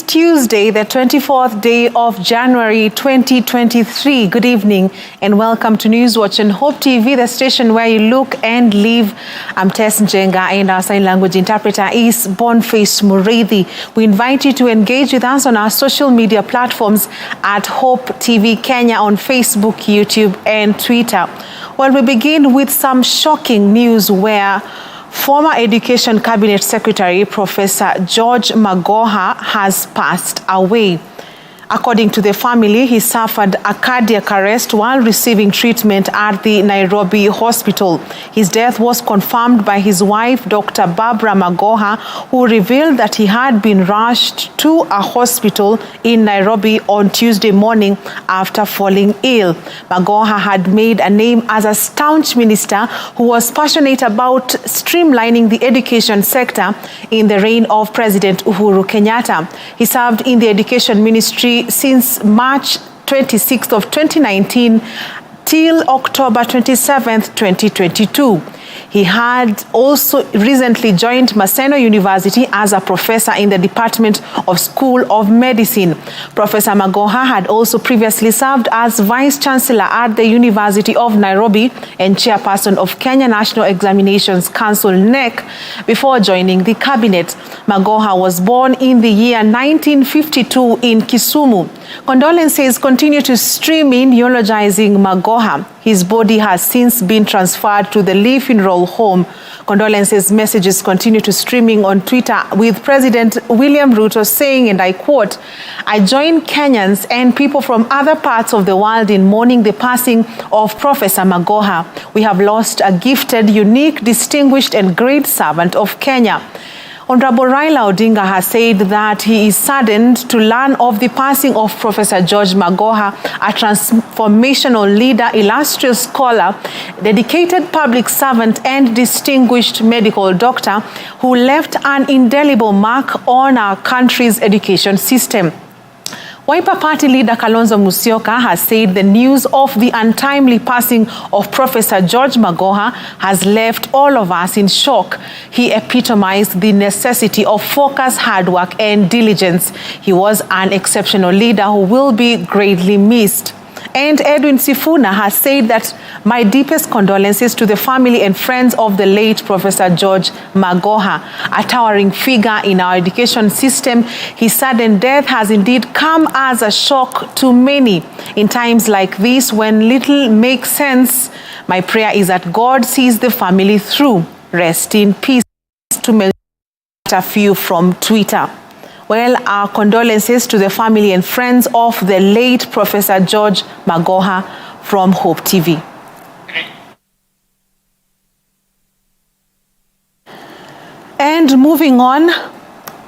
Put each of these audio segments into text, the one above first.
Tuesday, the 24th day of January 2023. Good evening and welcome to Newswatch and Hope TV, the station where you look and live. I'm Tess Njenga and our sign language interpreter is Boniface Mureithi. We invite you to engage with us on our social media platforms at Hope TV Kenya on Facebook, YouTube and Twitter. Well, we begin with some shocking news where former Education Cabinet Secretary Professor George Magoha has passed away. According to the family, he suffered a cardiac arrest while receiving treatment at the Nairobi hospital. His death was confirmed by his wife, Dr. Barbara Magoha, who revealed that he had been rushed to a hospital in Nairobi on Tuesday morning after falling ill. Magoha had made a name as a staunch minister who was passionate about streamlining the education sector in the reign of President Uhuru Kenyatta. He served in the education ministry since March 26th of 2019 till October 27th, 2022. He had also recently joined Maseno University as a professor in the Department of School of Medicine. Professor Magoha had also previously served as Vice Chancellor at the University of Nairobi and Chairperson of Kenya National Examinations Council (NEC) before joining the cabinet. Magoha was born in the year 1952 in Kisumu. Condolences continue to stream in eulogizing Magoha. His body has since been transferred to the Lee Funeral Home. Condolences messages continue to streaming on Twitter, with President William Ruto saying, and I quote, "I join Kenyans and people from other parts of the world in mourning the passing of Professor Magoha. We have lost a gifted, unique, distinguished and great servant of Kenya." Honorable Raila Odinga has said that he is saddened to learn of the passing of Professor George Magoha, a transformational leader, illustrious scholar, dedicated public servant and distinguished medical doctor who left an indelible mark on our country's education system. Wiper Party leader Kalonzo Musyoka has said the news of the untimely passing of Professor George Magoha has left all of us in shock. He epitomized the necessity of focus, hard work and diligence. He was an exceptional leader who will be greatly missed. And Edwin Sifuna has said that my deepest condolences to the family and friends of the late Professor George Magoha, a towering figure in our education system. His sudden death has indeed come as a shock to many. In times like this, when little makes sense, my prayer is that God sees the family through. Rest in peace. To mention a few from Twitter. Well, our condolences to the family and friends of the late Professor George Magoha from Hope TV. And moving on,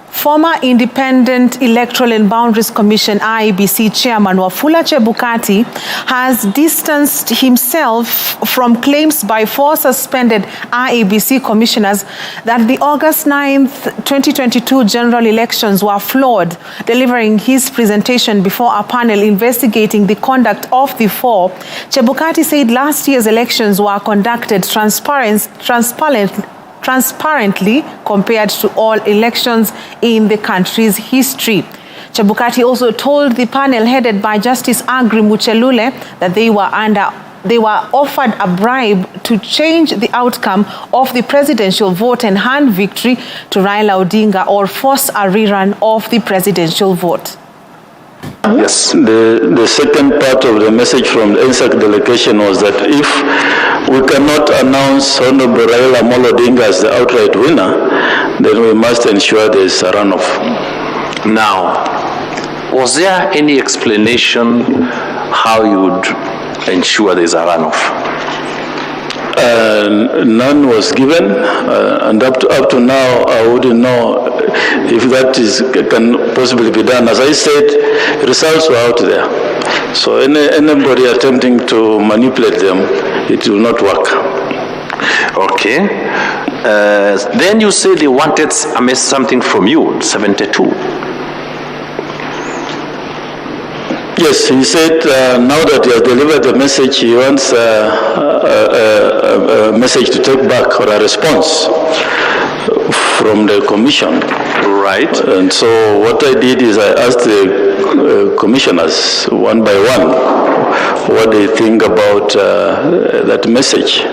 former Independent Electoral and Boundaries Commission IEBC Chairman Wafula Chebukati has distanced himself from claims by four suspended IEBC commissioners that the August 9th, 2022 general elections were flawed. Delivering his presentation before a panel investigating the conduct of the four, Chebukati said last year's elections were conducted transparently compared to all elections in the country's history. Chebukati also told the panel headed by Justice Agri Muchelule that they were offered a bribe to change the outcome of the presidential vote and hand victory to Raila Odinga or force a rerun of the presidential vote. Yes, the second part of the message from the NSAC delegation was that if we cannot announce Honorable Raila Odinga as the outright winner, then we must ensure there is a runoff. Now, was there any explanation how you would ensure there is a runoff? None was given, and up to now, I wouldn't know if that can possibly be done. As I said, results were out there. So anybody attempting to manipulate them, it will not work. Okay. Then you say they wanted something from you, 72. Yes, he said now that he has delivered the message, he wants a message to take back or a response from the commission. Right. And so what I did is I asked the commissioners one by one what they think about that message.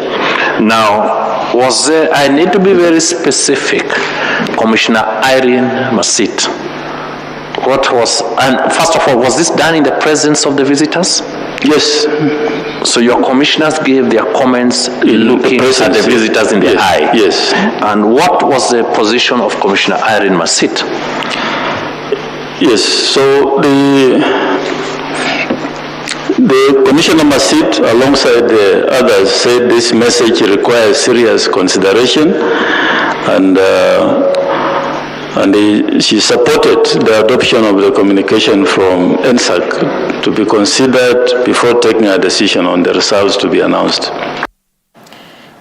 Now, was there, I need to be very specific, Commissioner Irene Masit. What was, and first of all, was this done in the presence of the visitors? Yes. So your commissioners gave their comments looking at the visitors in the eye? Yes. And what was the position of Commissioner Irene Masit? Yes, so the Commissioner Masit, alongside the others, said this message requires serious consideration, and she supported the adoption of the communication from NSAC to be considered before taking a decision on the results to be announced.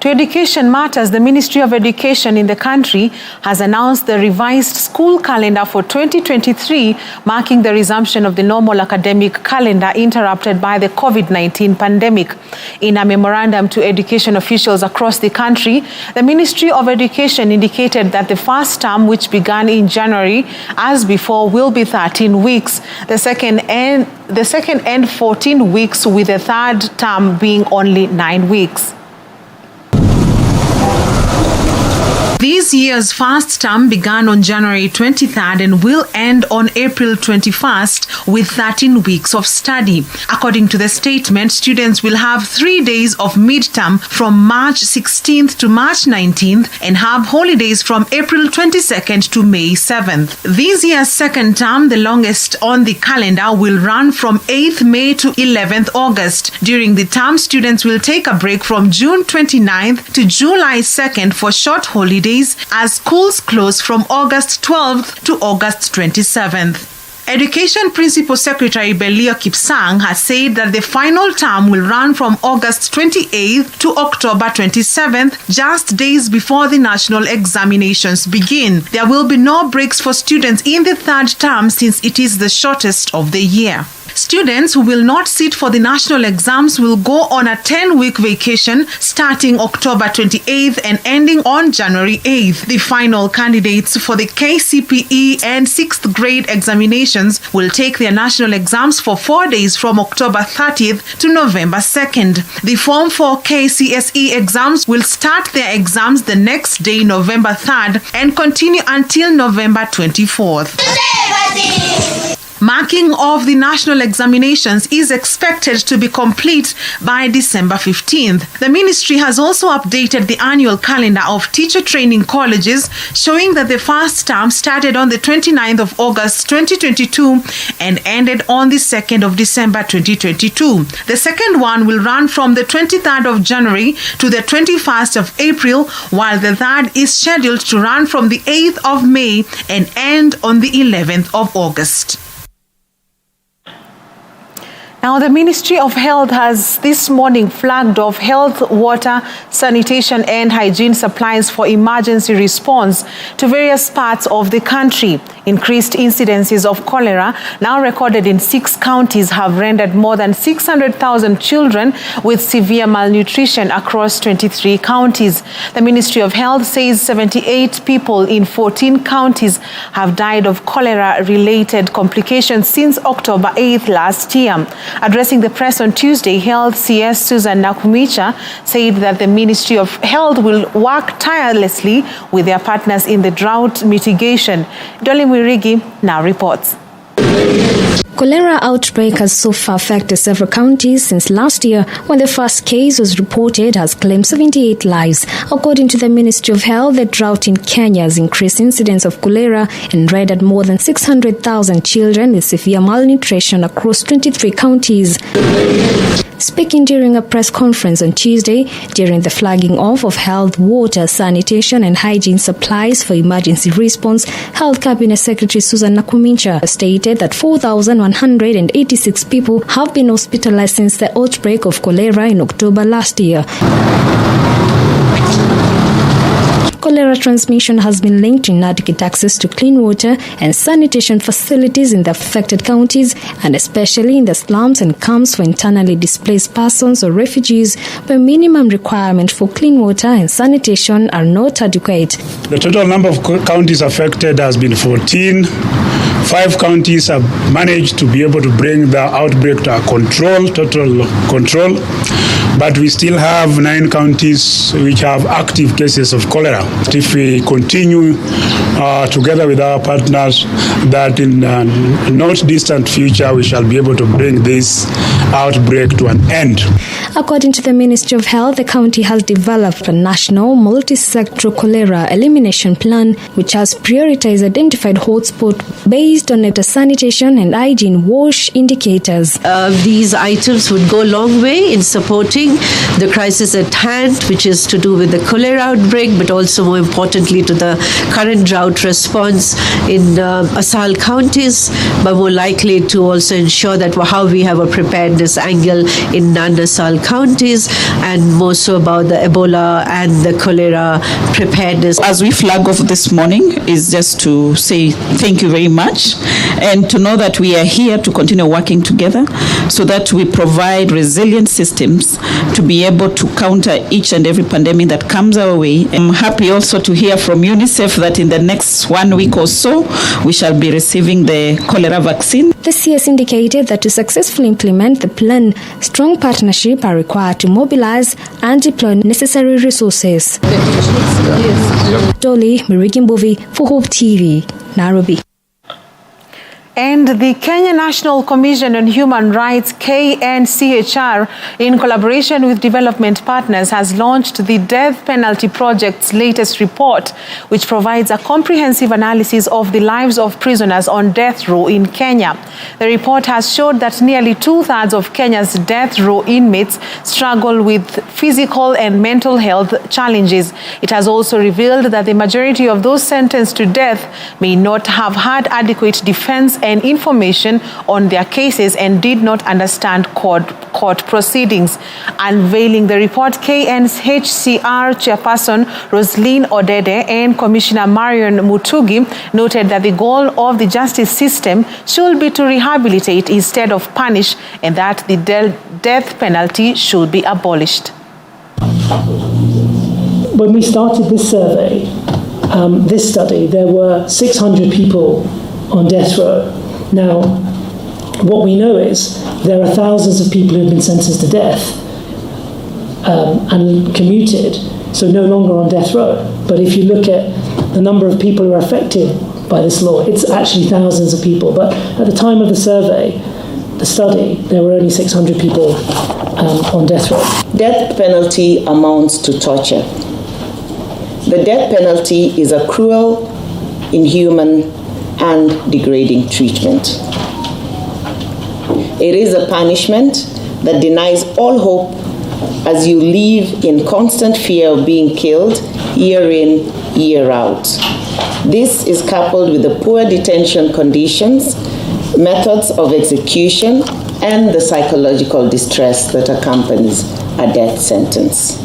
To education matters, the Ministry of Education in the country has announced the revised school calendar for 2023, marking the resumption of the normal academic calendar interrupted by the COVID-19 pandemic. In a memorandum to education officials across the country, the Ministry of Education indicated that the first term, which began in January, as before, will be 13 weeks. The second and 14 weeks, with the third term being only 9 weeks. This year's first term began on January 23rd and will end on April 21st with 13 weeks of study. According to the statement, students will have 3 days of midterm from March 16th to March 19th and have holidays from April 22nd to May 7th. This year's second term, the longest on the calendar, will run from 8th May to 11th August. During the term, students will take a break from June 29th to July 2nd for short holidays as schools close from August 12th to August 27th. Education Principal Secretary Belio Kipsang has said that the final term will run from August 28th to October 27th, just days before the national examinations begin. There will be no breaks for students in the third term since it is the shortest of the year. Students who will not sit for the national exams will go on a 10-week vacation starting October 28th and ending on January 8th. The final candidates for the KCPE and 6th grade examinations will take their national exams for 4 days from October 30th to November 2nd. The Form 4 KCSE exams will start their exams the next day, November 3rd, and continue until November 24th. Marking of the national examinations is expected to be complete by December 15th. The ministry has also updated the annual calendar of teacher training colleges, showing that the first term started on the 29th of August 2022 and ended on the 2nd of December 2022. The second one will run from the 23rd of January to the 21st of April, while the third is scheduled to run from the 8th of May and end on the 11th of August. Now, the Ministry of Health has this morning flagged off health, water, sanitation and hygiene supplies for emergency response to various parts of the country. Increased incidences of cholera, now recorded in 6 counties, have rendered more than 600,000 children with severe malnutrition across 23 counties. The Ministry of Health says 78 people in 14 counties have died of cholera-related complications since October 8th last year. Addressing the press on Tuesday, Health CS Susan Nakumicha said that the Ministry of Health will work tirelessly with their partners in the drought mitigation. Dolly Mwirigi now reports. Cholera outbreak has so far affected several counties since last year, when the first case was reported, has claimed 78 lives. According to the Ministry of Health, the drought in Kenya has increased incidence of cholera and rendered more than 600,000 children with severe malnutrition across 23 counties. Speaking during a press conference on Tuesday, during the flagging off of health, water, sanitation and hygiene supplies for emergency response, Health Cabinet Secretary Susan Nakumicha stated that 4,186 people have been hospitalized since the outbreak of cholera in October last year. Cholera transmission has been linked to inadequate access to clean water and sanitation facilities in the affected counties, and especially in the slums and camps for internally displaced persons or refugees, where minimum requirements for clean water and sanitation are not adequate. The total number of counties affected has been 14. 5 counties have managed to be able to bring the outbreak to total control, but we still have 9 counties which have active cases of cholera. If we continue together with our partners, that in the not distant future we shall be able to bring this outbreak to an end. According to the Ministry of Health, the county has developed a national multi-sectoral cholera elimination plan, which has prioritized identified hotspots based on better sanitation and hygiene wash indicators. These items would go a long way in supporting the crisis at hand, which is to do with the cholera outbreak, but also more importantly to the current drought response in Asal counties, but more likely to also ensure that how we have a preparedness angle in non-Asal counties, and more so about the Ebola and the cholera preparedness. As we flag off this morning is just to say thank you very much, and to know that we are here to continue working together so that we provide resilient systems to be able to counter each and every pandemic that comes our way. I'm happy also to hear from UNICEF that in the next 1 week or so we shall be receiving the cholera vaccine. The CS indicated that to successfully implement the plan, strong partnership are required to mobilize and deploy necessary resources. Dolly Mirigimbovi for Hope TV, Nairobi. And the Kenya National Commission on Human Rights, KNCHR, in collaboration with development partners, has launched the Death Penalty Project's latest report, which provides a comprehensive analysis of the lives of prisoners on death row in Kenya. The report has showed that nearly 2/3 of Kenya's death row inmates struggle with physical and mental health challenges. It has also revealed that the majority of those sentenced to death may not have had adequate defense and information on their cases and did not understand court proceedings. Unveiling the report, KNHCR chairperson Roslyn Odede and Commissioner Marion Mutugi noted that the goal of the justice system should be to rehabilitate instead of punish, and that the death penalty should be abolished. When we started this survey, this study, there were 600 people on death row. Now, what we know is there are thousands of people who have been sentenced to death and commuted, so no longer on death row. But if you look at the number of people who are affected by this law, it's actually thousands of people. But at the time of the survey, the study, there were only 600 people on death row. Death penalty amounts to torture. The death penalty is a cruel, inhuman, and degrading treatment. It is a punishment that denies all hope as you live in constant fear of being killed year in, year out. This is coupled with the poor detention conditions, methods of execution, and the psychological distress that accompanies a death sentence.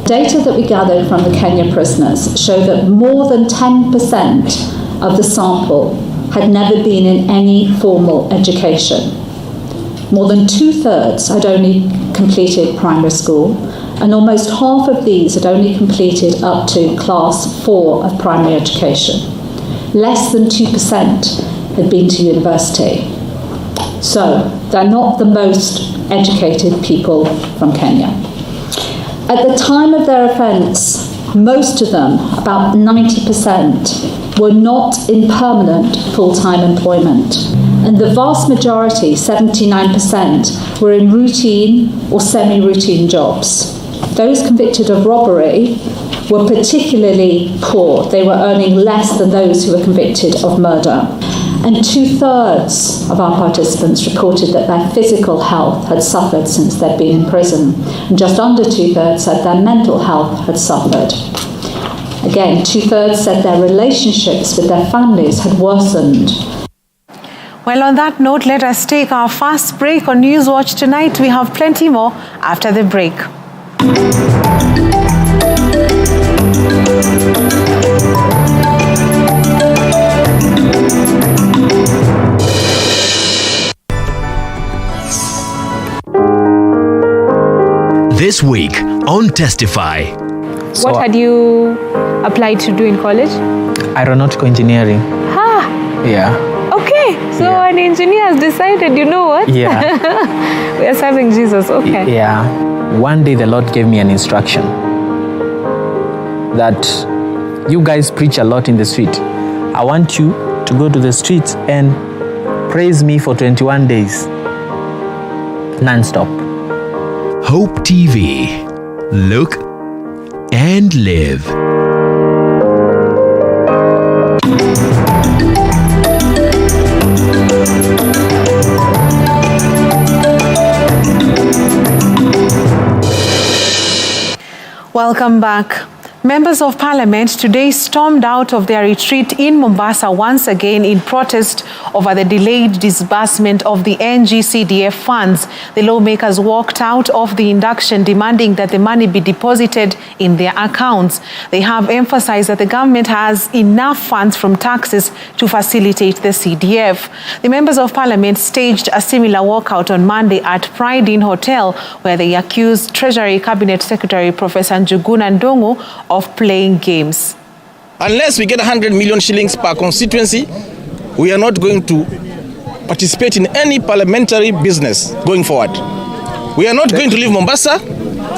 Data that we gathered from the Kenya prisoners show that more than 10% of the sample had never been in any formal education. More than 2/3 had only completed primary school, and almost half of these had only completed up to class 4 of primary education. Less than 2% had been to university. So they're not the most educated people from Kenya. At the time of their offence, most of them, about 90%, were not in permanent full-time employment. And the vast majority, 79%, were in routine or semi-routine jobs. Those convicted of robbery were particularly poor. They were earning less than those who were convicted of murder. And 2/3 of our participants reported that their physical health had suffered since they'd been in prison. And just under 2/3 said their mental health had suffered. Again, 2/3 said their relationships with their families had worsened. Well, on that note, let us take our first break on Newswatch tonight. We have plenty more after the break. This week on Testify. What had you applied to do in college? Aeronautical engineering. Yeah. Okay, so an engineer has decided, you know what? Yeah. We are serving Jesus, okay. Yeah. One day the Lord gave me an instruction that you guys preach a lot in the street. I want you to go to the streets and praise me for 21 days, non-stop. Hope TV. Look and live. Welcome back. Members of Parliament today stormed out of their retreat in Mombasa once again in protest over the delayed disbursement of the NGCDF funds. The lawmakers walked out of the induction demanding that the money be deposited in their accounts. They have emphasized that the government has enough funds from taxes to facilitate the CDF. The members of Parliament staged a similar walkout on Monday at Pride Inn Hotel, where they accused Treasury Cabinet Secretary Professor Njuguna Ndung'u of playing games. Unless we get 100 million shillings per constituency, we are not going to participate in any parliamentary business going forward. We are not going to leave Mombasa,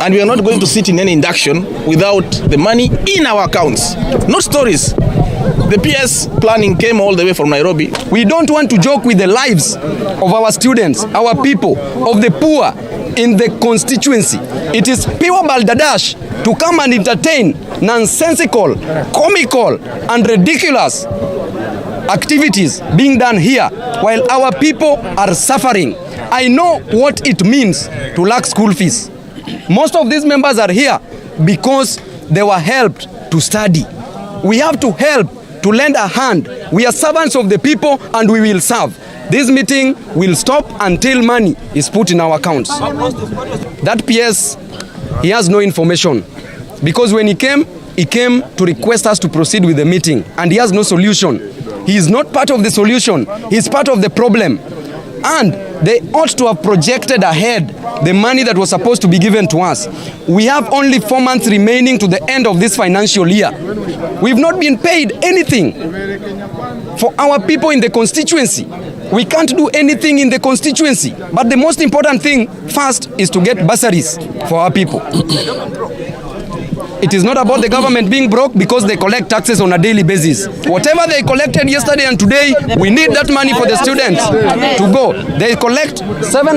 and we are not going to sit in any induction without the money in our accounts. No stories. The PS planning came all the way from Nairobi. We don't want to joke with the lives of our students, our people, of the poor in the constituency. It is pure balderdash to come and entertain nonsensical, comical, and ridiculous activities being done here while our people are suffering. I know what it means to lack school fees. Most of these members are here because they were helped to study. We have to help, to lend a hand. We are servants of the people and we will serve. This meeting will stop until money is put in our accounts. That PS, he has no information. Because when he came to request us to proceed with the meeting, and he has no solution. He is not part of the solution. He is part of the problem. And they ought to have projected ahead the money that was supposed to be given to us. We have only 4 months remaining to the end of this financial year. We've not been paid anything for our people in the constituency. We can't do anything in the constituency. But the most important thing first is to get bursaries for our people. It is not about the government being broke because they collect taxes on a daily basis. Whatever they collected yesterday and today, we need that money for the students to go. They collect 7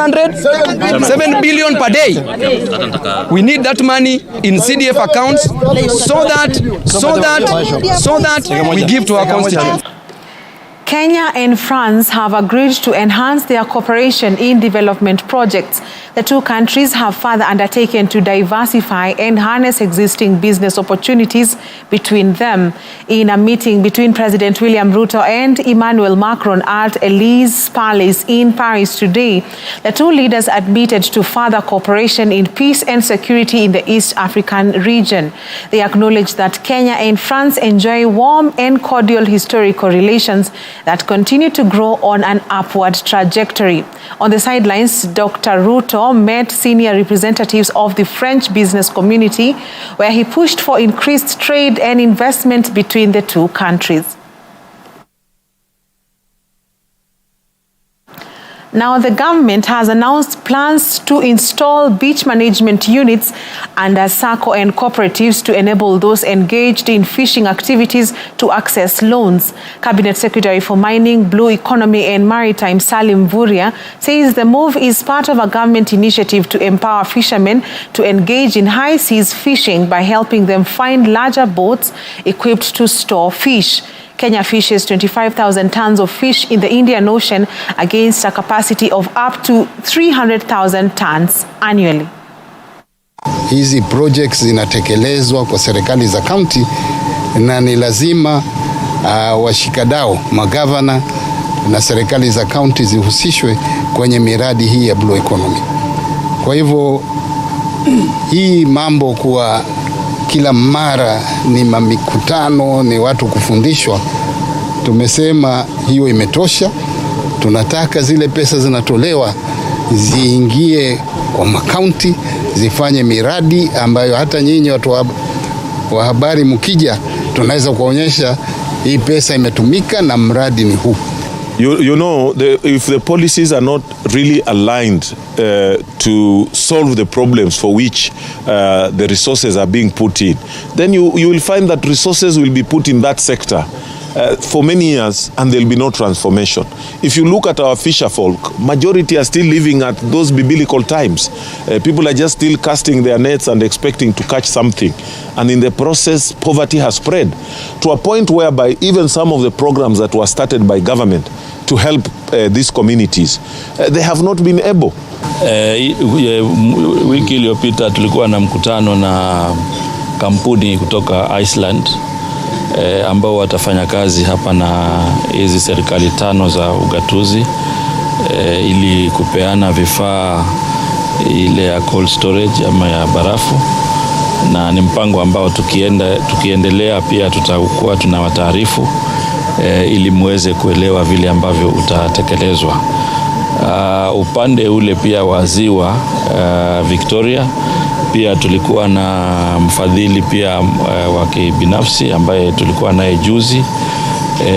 billion per day. We need that money in CDF accounts so that we give to our constituents. Kenya and France have agreed to enhance their cooperation in development projects. The two countries have further undertaken to diversify and harness existing business opportunities between them. In a meeting between President William Ruto and Emmanuel Macron at Elysee Palace in Paris today, the two leaders admitted to further cooperation in peace and security in the East African region. They acknowledged that Kenya and France enjoy warm and cordial historical relations that continue to grow on an upward trajectory. On the sidelines, Dr. Ruto met senior representatives of the French business community, where he pushed for increased trade and investment between the two countries. Now, the government has announced plans to install beach management units under SACCO and cooperatives to enable those engaged in fishing activities to access loans. Cabinet Secretary for Mining, Blue Economy and Maritime, Salim Vuria, says the move is part of a government initiative to empower fishermen to engage in high seas fishing by helping them find larger boats equipped to store fish. Kenya fishes 25,000 tons of fish in the Indian Ocean against a capacity of up to 300,000 tons annually. Hizi projects zinatekelezwa kwa serikali za county na ni lazima washikadau, magavana na serikali za county zihusishwe kwenye miradi hii ya Blue Economy. Kwa hivyo hii mambo kuwa kila mara ni mikutano, ni watu kufundishwa, tumesema hiyo imetosha. Tunataka zile pesa zinatolewa ziingie kwa makaunti zifanye miradi ambayo hata nyinyi watu wa habari mkija tunaweza kuonyesha hii pesa imetumika na mradi ni huu. You know, if the policies are not really aligned to solve the problems for which the resources are being put in, then you will find that resources will be put in that sector for many years and there will be no transformation. If you look at our fisher folk, majority are still living at those biblical times. People are just still casting their nets and expecting to catch something. And in the process, poverty has spread to a point whereby even some of the programs that were started by government to help these communities, they have not been able. Wiki iliyopita tulikuwa na mkutano na kampuni kutoka Iceland ambao watafanya kazi hapa na hizi serikali 5 za ugatuzi ili kupeana vifaa ile ya cold storage ama ya barafu, na ni mpango ambao tukiendelea pia tutakuwa tunawataarifu ili muweze kuelewa vile ambavyo utatekelezwa. Upande ule pia wa ziwa Victoria pia tulikuwa na mfadhili pia wa kibinafsi ambaye tulikuwa naye juzi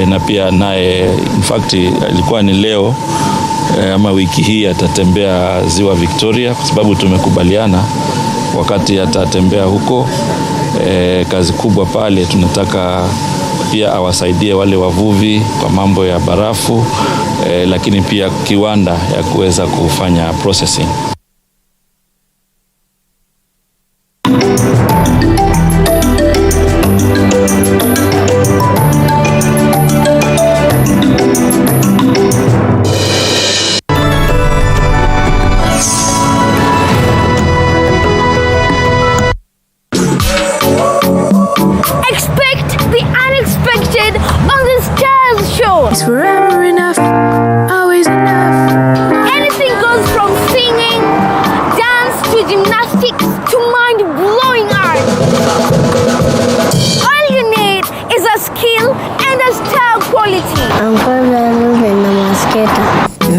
na pia naye in fact ilikuwa ni leo ama wiki hii atatembea ziwa Victoria, kwa sababu tumekubaliana wakati atatembea huko kazi kubwa pale tunataka pia awasaidie wale wavuvi kwa mambo ya barafu, lakini pia kiwanda ya kuweza kufanya processing.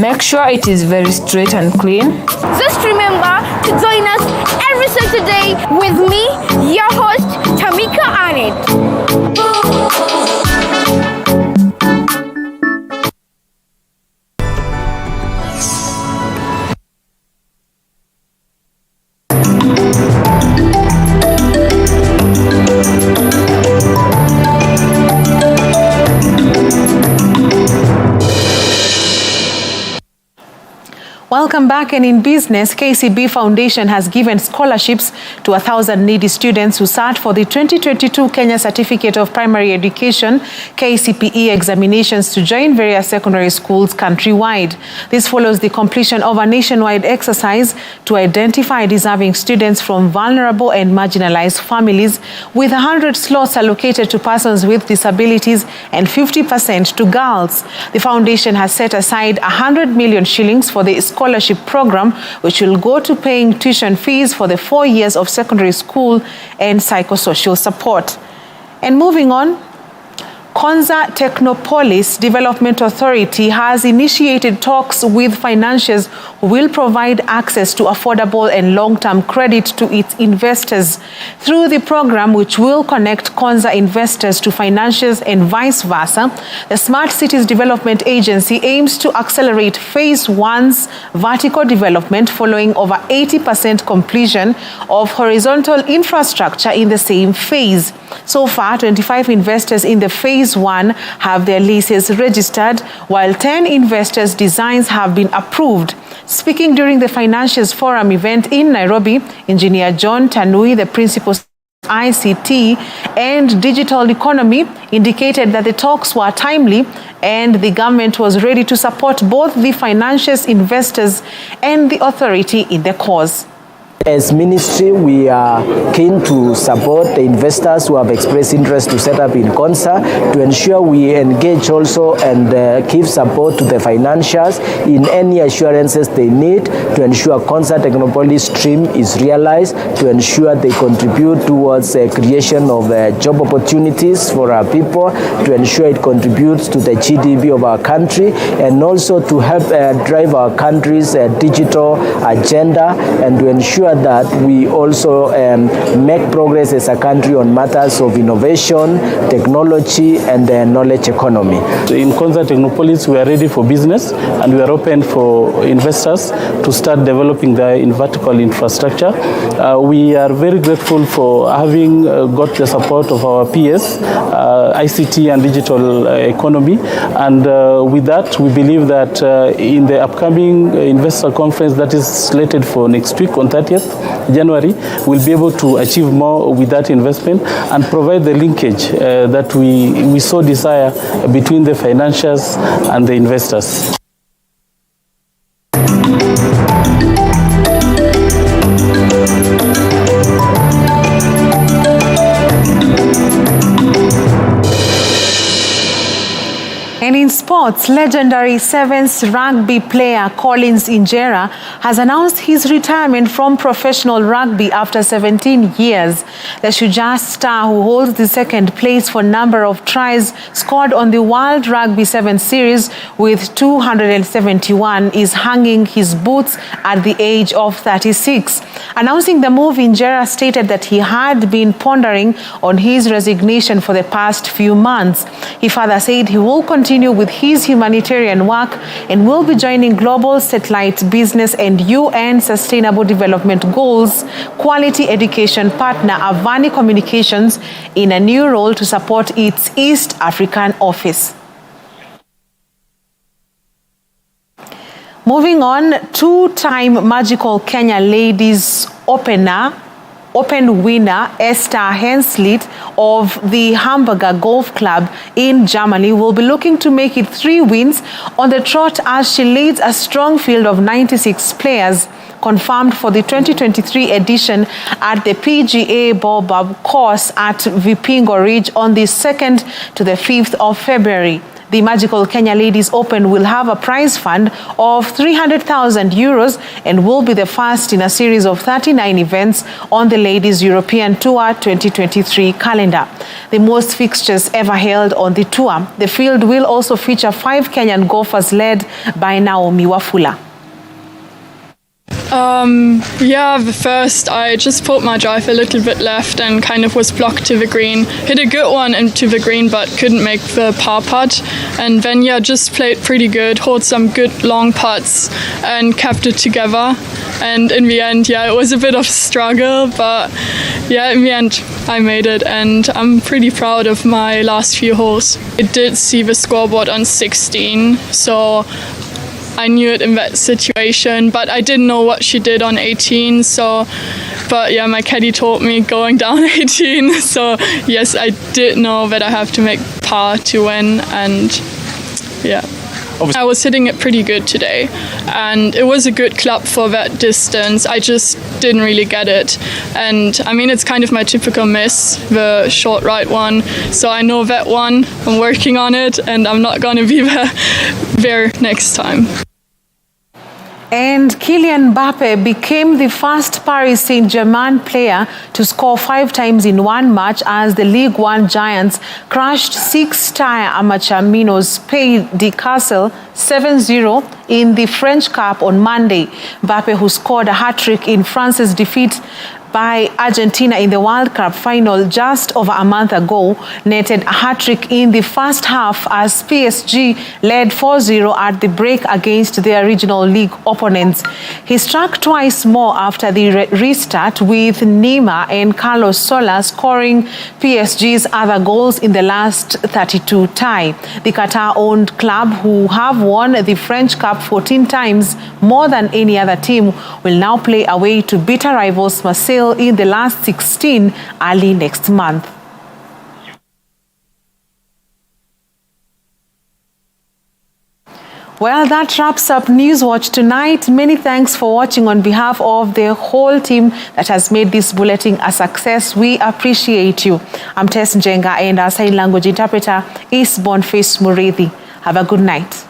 Make sure it is very straight and clean. Just remember to join us every Saturday with me, your host, Tamika Arnett. Welcome back. And in business, KCB Foundation has given scholarships to 1,000 needy students who sat for the 2022 Kenya Certificate of Primary Education KCPE examinations to join various secondary schools countrywide. This follows the completion of a nationwide exercise to identify deserving students from vulnerable and marginalized families, with 100 slots allocated to persons with disabilities and 50% to girls. The foundation has set aside 100 million shillings for the scholarship program, which will go to paying tuition fees for the 4 years of secondary school and psychosocial support. And moving on, Konza Technopolis Development Authority has initiated talks with financiers who will provide access to affordable and long-term credit to its investors. Through the program, which will connect Konza investors to financiers and vice versa, the Smart Cities Development Agency aims to accelerate Phase 1's vertical development following over 80% completion of horizontal infrastructure in the same phase. So far, 25 investors in the Phase 1 have their leases registered, while 10 investors' designs have been approved. Speaking during the Financiers Forum event in Nairobi, Engineer John Tanui, the principal ICT and digital economy, indicated that the talks were timely and the government was ready to support both the financiers, investors and the authority in the cause. As ministry, we are keen to support the investors who have expressed interest to set up in Konza, to ensure we engage also and give support to the financiers in any assurances they need to ensure Konza Technopolis stream is realized, to ensure they contribute towards the creation of job opportunities for our people, to ensure it contributes to the GDP of our country, and also to help drive our country's digital agenda, and to ensure ensure that we also make progress as a country on matters of innovation, technology, and the knowledge economy. In Konza Technopolis, we are ready for business and we are open for investors to start developing their vertical infrastructure. We are very grateful for having got the support of our peers, ICT and digital economy, and with that we believe that in the upcoming investor conference that is slated for next week on 30th January, we'll be able to achieve more with that investment and provide the linkage that we so desire between the financiers and the investors. And in sports, legendary Sevens rugby player Collins Njenga has announced his retirement from professional rugby after 17 years. The Shujaa star, who holds the second place for number of tries scored on the World Rugby Sevens series with 271, is hanging his boots at the age of 36. Announcing the move, Njenga stated that he had been pondering on his resignation for the past few months. He further said he will continue with his humanitarian work and will be joining global satellite business and UN Sustainable Development Goals quality education partner Avani Communications in a new role to support its East African office. Moving on, two-time Magical Kenya Ladies Open winner Esther Henslit of the Hamburger Golf Club in Germany will be looking to make it 3 wins on the trot as she leads a strong field of 96 players confirmed for the 2023 edition at the PGA Baobab course at Vipingo Ridge on the 2nd to the 5th of February. The Magical Kenya Ladies Open will have a prize fund of 300,000 euros and will be the first in a series of 39 events on the Ladies European Tour 2023 calendar. The most fixtures ever held on the tour. The field will also feature 5 Kenyan golfers led by Naomi Wafula. The first, I just put my drive a little bit left and kind of was blocked to the green. Hit a good one into the green, but couldn't make the par putt. And then, just played pretty good, hold some good long putts and kept it together. And in the end, it was a bit of a struggle, but in the end, I made it. And I'm pretty proud of my last few holes. I did see the scoreboard on 16, so I knew it in that situation, but I didn't know what she did on 18. But my caddy told me going down 18. So yes, I did know that I have to make par to win, and I was hitting it pretty good today, and it was a good club for that distance. I just didn't really get it, and I mean it's kind of my typical miss, the short right one. So I know that one. I'm working on it, and I'm not going to be there next time. And Kylian Mbappe became the first Paris Saint-Germain player to score 5 times in one match as the Ligue 1 giants crushed 6-tier amateur minnows Pays de Castle 7-0 in the French Cup on Monday. Mbappe, who scored a hat-trick in France's defeat by Argentina in the World Cup final just over a month ago, netted a hat-trick in the first half as PSG led 4-0 at the break against their regional league opponents. He struck twice more after the restart, with Neymar and Carlos Soler scoring PSG's other goals in the last 32 tie. The Qatar-owned club, who have won the French Cup 14 times, more than any other team, will now play away to bitter rivals Marseille in the last 16 early next month. Well, that wraps up Newswatch tonight. Many thanks for watching on behalf of the whole team that has made this bulletin a success. We appreciate you. I'm Tess Njenga, and our sign language interpreter is Boniface Murithi. Have a good night.